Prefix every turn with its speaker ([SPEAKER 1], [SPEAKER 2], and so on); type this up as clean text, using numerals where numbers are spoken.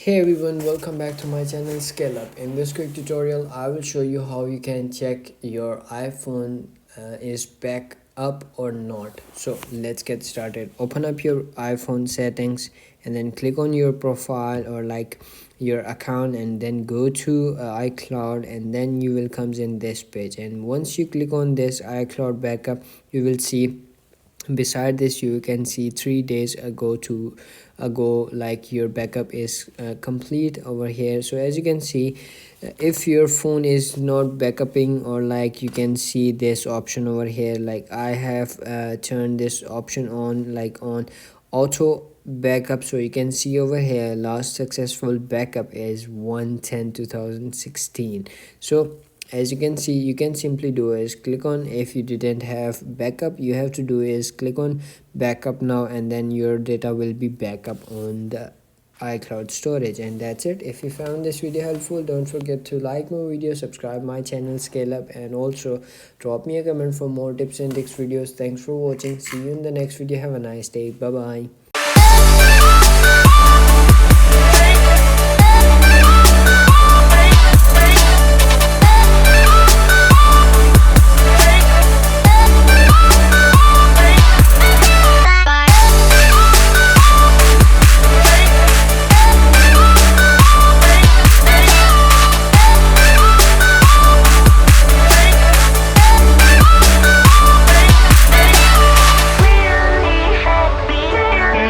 [SPEAKER 1] Hey everyone, welcome back to my channel Scale Up. In this quick tutorial, I will show you how you can check your iPhone is back up or not. So let's get started. Open up your iPhone settings and then click on your profile or like your account and then go to iCloud, and then you will comes in this page. And once you click on this iCloud backup, you will see beside this you can see 3 days ago like your backup is complete over here. So as you can see, if your phone is not backupping, or like you can see this option over here, like I have turned this option on, like on auto backup. So you can see over here last successful backup is 1/10/2016. So as you can see, you can simply do is click on, if you didn't have backup, you have to do is click on backup now, and then your data will be backup on the iCloud storage. And that's it. If you found this video helpful, don't forget to like my video, subscribe my channel Scale Up, and also drop me a comment for more tips and tricks videos. Thanks for watching. See you in the next video. Have a nice day. Bye bye.